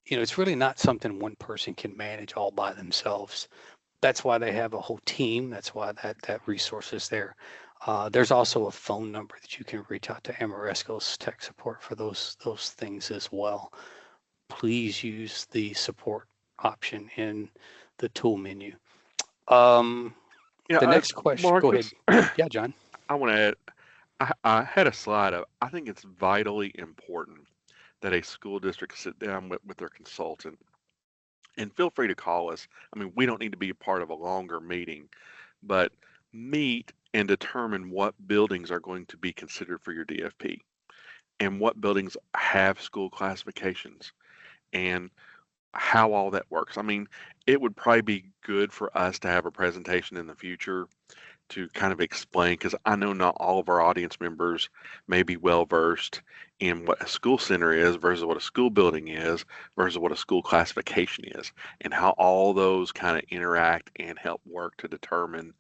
it's really not something one person can manage all by themselves. That's why they have a whole team. That's why that resource is there. There's also a phone number that you can reach out to Amoresco's tech support for those things as well. Please use the support option in the tool menu. The next question. Marcus, Go ahead. Yeah, John. I want to add, I had a slide of, I think it's vitally important that a school district sit down with their consultant, and feel free to call us. I mean, we don't need to be a part of a longer meeting, but meet and determine what buildings are going to be considered for your DFP and what buildings have school classifications and how all that works. I mean, it would probably be good for us to have a presentation in the future to kind of explain, because I know not all of our audience members may be well versed in what a school center is versus what a school building is versus what a school classification is, and how all those kind of interact and help work to determine,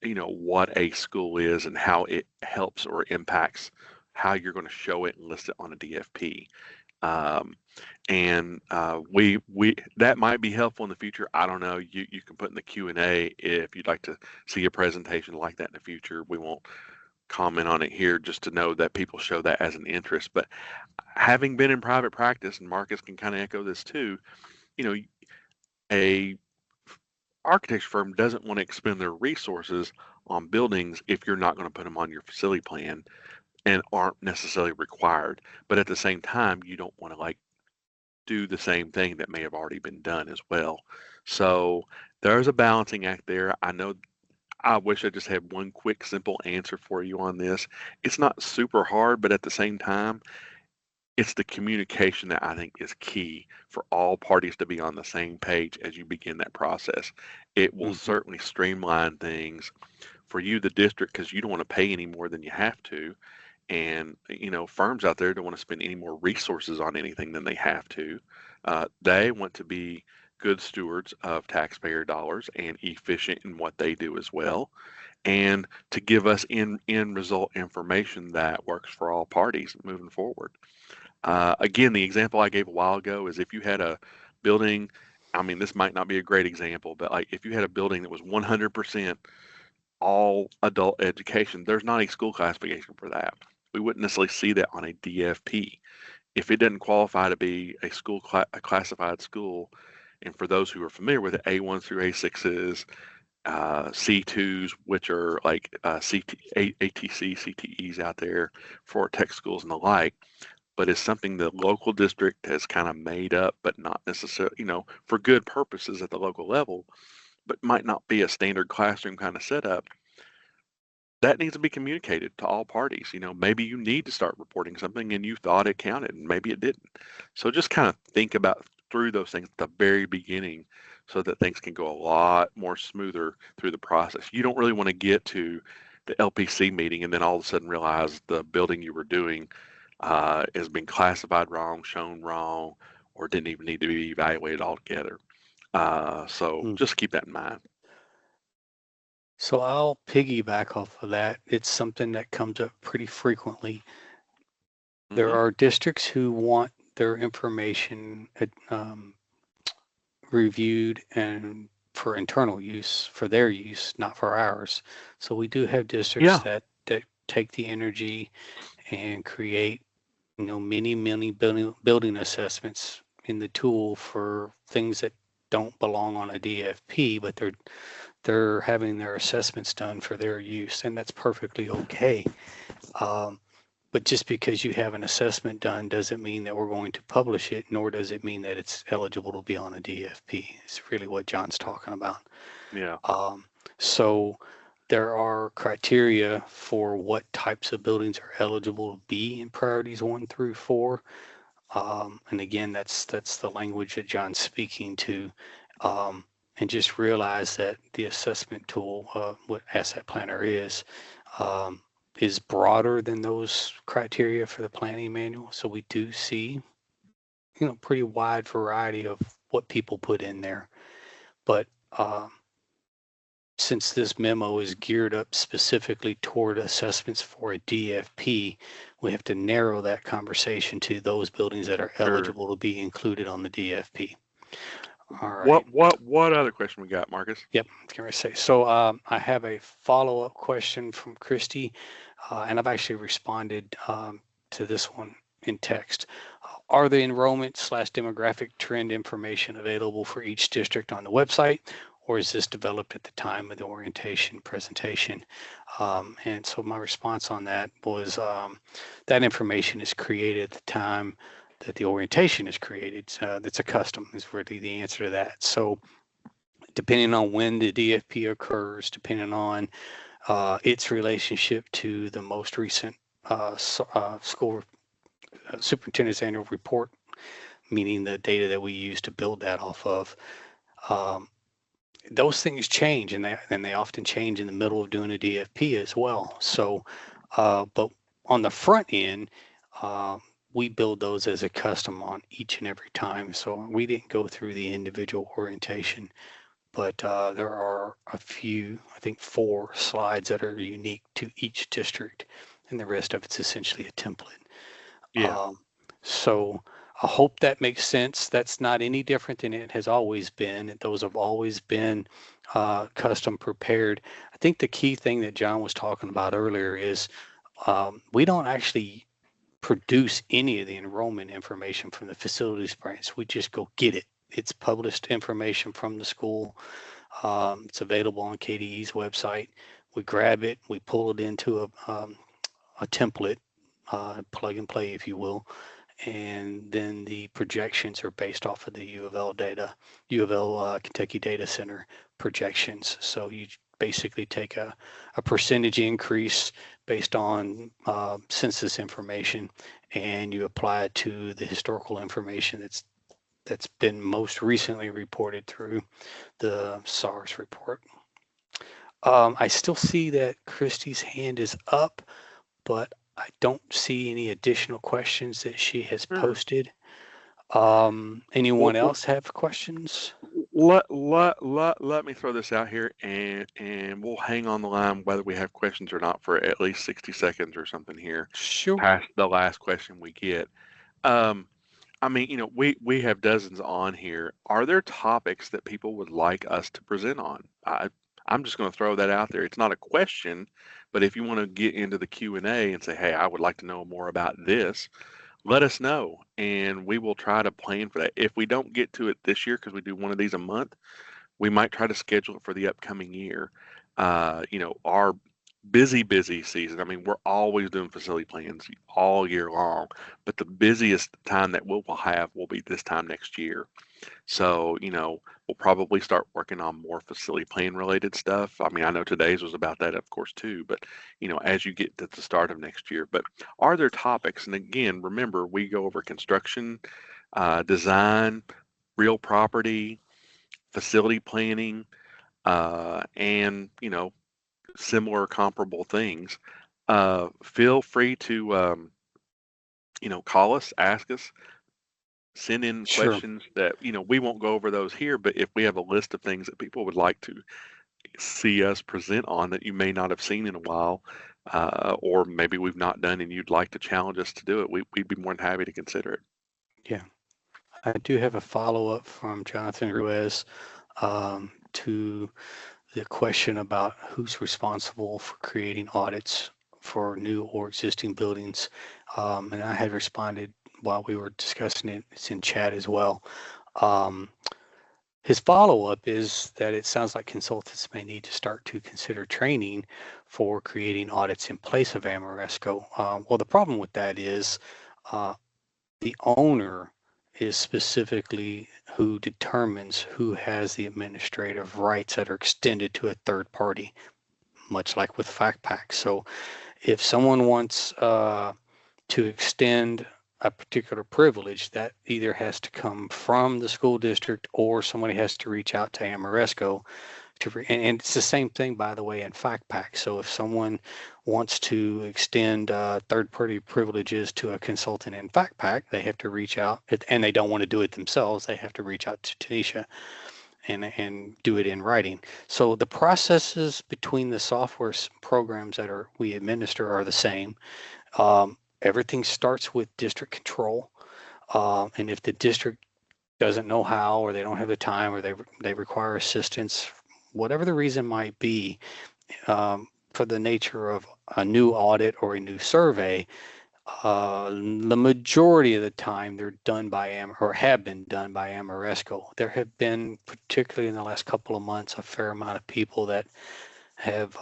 what a school is and how it helps or impacts how you're going to show it and list it on a DFP. Um, and we that might be helpful in the future. I don't know. You can put in the Q&A if you'd like to see a presentation like that in the future. We won't comment on it here, just to know that people show that as an interest. But having been in private practice, and Marcus can kind of echo this too, a architecture firm doesn't want to expend their resources on buildings if you're not going to put them on your facility plan and aren't necessarily required. But at the same time, you don't want to do the same thing that may have already been done as well. So there's a balancing act there. I know, I wish I just had one quick, simple answer for you on this. It's not super hard, but at the same time, it's the communication that I think is key for all parties to be on the same page as you begin that process. It will certainly streamline things for you, the district, because you don't want to pay any more than you have to. And, firms out there don't want to spend any more resources on anything than they have to. They want to be good stewards of taxpayer dollars and efficient in what they do as well, and to give us end result information that works for all parties moving forward. Again, the example I gave a while ago is if you had a building I mean, this might not be a great example, but like if you had a building that was 100% all adult education, there's not a school classification for that. We wouldn't necessarily see that on a DFP. If it doesn't qualify to be a classified school, and for those who are familiar with it, A1s through A6s, C2s, which are like ATC, CTEs out there for tech schools and the like, but it's something the local district has kind of made up, but not necessarily, for good purposes at the local level, but might not be a standard classroom kind of setup. That needs to be communicated to all parties. Maybe you need to start reporting something and you thought it counted and maybe it didn't. So just kind of think about through those things at the very beginning so that things can go a lot more smoother through the process. You don't really want to get to the LPC meeting and then all of a sudden realize the building you were doing has been classified wrong, shown wrong, or didn't even need to be evaluated altogether. So just keep that in mind. So I'll piggyback off of that. It's something that comes up pretty frequently. There are districts who want their information reviewed and for internal use, for their use, not for ours. So we do have districts that take the energy and create, many building assessments in the tool for things that don't belong on a DFP, but they're having their assessments done for their use, and that's perfectly okay. But just because you have an assessment done doesn't mean that we're going to publish it, nor does it mean that it's eligible to be on a DFP. It's really what John's talking about. Yeah. So there are criteria for what types of buildings are eligible to be in priorities 1 through 4. And again, that's the language that John's speaking to. And just realize that the assessment tool, what Asset Planner is broader than those criteria for the planning manual. So we do see, pretty wide variety of what people put in there. But since this memo is geared up specifically toward assessments for a DFP, we have to narrow that conversation to those buildings that are eligible to be included on the DFP. All right. What other question we got, Marcus? Yep, can I say so? I have a follow-up question from Christy, and I've actually responded to this one in text. Are the enrollment/demographic trend information available for each district on the website, or is this developed at the time of the orientation presentation? And so my response on that was that information is created at the time that the orientation is created. That's a custom is really the answer to that. So depending on when the DFP occurs, depending on its relationship to the most recent school superintendent's annual report, meaning the data that we use to build that off of, those things change, and they often change in the middle of doing a DFP as well. So, but on the front end, we build those as a custom on each and every time. So we didn't go through the individual orientation, but there are a few, I think 4 slides that are unique to each district, and the rest of it's essentially a template. Yeah. So I hope that makes sense. That's not any different than it has always been. Those have always been custom prepared. I think the key thing that John was talking about earlier is we don't actually produce any of the enrollment information from the facilities branch. We just go get it. It's published information from the school. It's available on KDE's website. We grab it, we pull it into a template, plug and play, if you will. And then the projections are based off of the U of L data, U of L Kentucky Data Center projections. So you basically take a percentage increase based on census information, and you apply it to the historical information that's been most recently reported through the SARS report. I still see that Christy's hand is up, but I don't see any additional questions that she has posted. Anyone else have questions? Let me throw this out here, and we'll hang on the line whether we have questions or not for at least 60 seconds or something here. Sure. Past the last question we get. I mean, we have dozens on here. Are there topics that people would like us to present on? I'm just going to throw that out there. It's not a question, but if you want to get into the Q&A and say, "Hey, I would like to know more about this," let us know, and we will try to plan for that. If we don't get to it this year because we do one of these a month, we might try to schedule it for the upcoming year. Our busy season. I mean, we're always doing facility plans all year long, but the busiest time that we'll have will be this time next year. So, we'll probably start working on more facility plan related stuff. I mean, I know today's was about that, of course, too, but, as you get to the start of next year. But are there topics? And again, remember, we go over construction, design, real property, facility planning, and, similar comparable things. Feel free to, call us, ask us, send in Sure. questions that, we won't go over those here, but if we have a list of things that people would like to see us present on that you may not have seen in a while, or maybe we've not done and you'd like to challenge us to do it, we'd be more than happy to consider it. Yeah. I do have a follow-up from Jonathan Ruiz to the question about who's responsible for creating audits for new or existing buildings. And I had responded while we were discussing it. It's in chat as well. His follow-up is that it sounds like consultants may need to start to consider training for creating audits in place of Amoresco. Well, the problem with that is uh, the owner is specifically who determines who has the administrative rights that are extended to a third party, much like with FactPack. So if someone wants to extend a particular privilege, that either has to come from the school district or somebody has to reach out to Amoresco and it's the same thing, by the way, in FactPack. So if someone wants to extend third-party privileges to a consultant in FactPack, they have to reach out, and they don't want to do it themselves. They have to reach out to Tanisha and do it in writing. So the processes between the software programs that we administer are the same. Everything starts with district control, and if the district doesn't know how, or they don't have the time, or they require assistance, whatever the reason might be, for the nature of a new audit or a new survey, the majority of the time they're done by or have been done by Amoresco. There have been, particularly in the last couple of months, a fair amount of people that have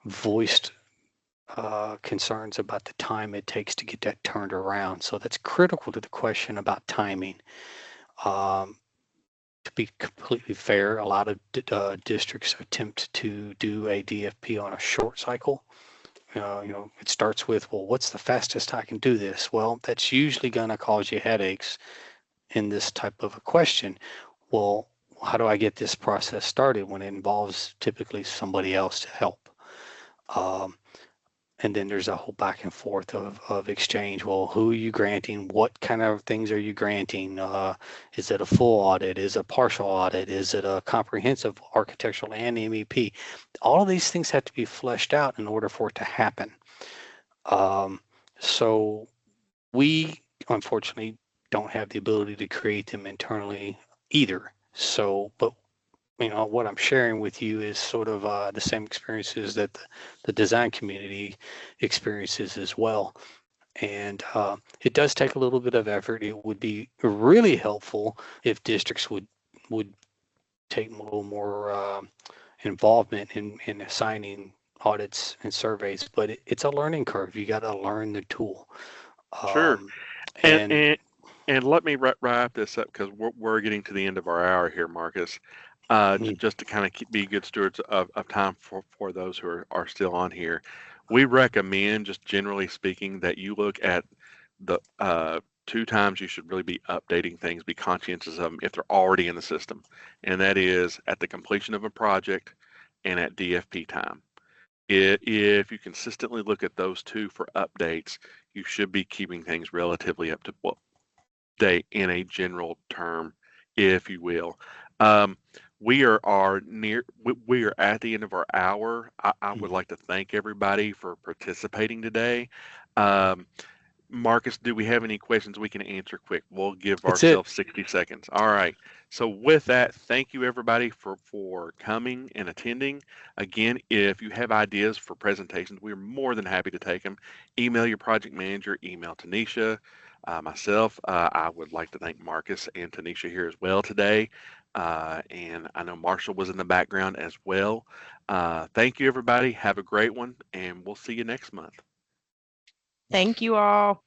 voiced concerns about the time it takes to get that turned around. So that's critical to the question about timing. To be completely fair, a lot of districts attempt to do a DFP on a short cycle. It starts with, well, what's the fastest I can do this? Well, that's usually going to cause you headaches in this type of a question. Well, how do I get this process started when it involves typically somebody else to help? And then there's a whole back and forth of exchange. Well, who are you granting? What kind of things are you granting? Is it a full audit? Is it a partial audit? Is it a comprehensive architectural and MEP? All of these things have to be fleshed out in order for it to happen. So we, unfortunately, don't have the ability to create them internally either. So, but what I'm sharing with you is sort of the same experiences that the design community experiences as well. And it does take a little bit of effort. It would be really helpful if districts would take a little more involvement in assigning audits and surveys, but it's a learning curve. You got to learn the tool. Sure. Um, And and and and let me wrap this up because we're getting to the end of our hour here, Marcus. Just to kind of be good stewards of time for those who are still on here, we recommend, just generally speaking, that you look at the two times you should really be updating things, be conscientious of them if they're already in the system, and that is at the completion of a project and at DFP time. If you consistently look at those two for updates, you should be keeping things relatively up to date in a general term, if you will. Um, we are at the end of our hour. I would like to thank everybody for participating today. Um, Marcus, do we have any questions we can answer quick? We'll give That's it. ourselves 60 seconds. All right. So with that, thank you everybody for coming and attending. Again, if you have ideas for presentations, we're more than happy to take them. Email your project manager, email Tanisha, myself. I would like to thank Marcus and Tanisha here as well today. And I know Marshall was in the background as well. Thank you everybody. Have a great one, and we'll see you next month. Thank you all.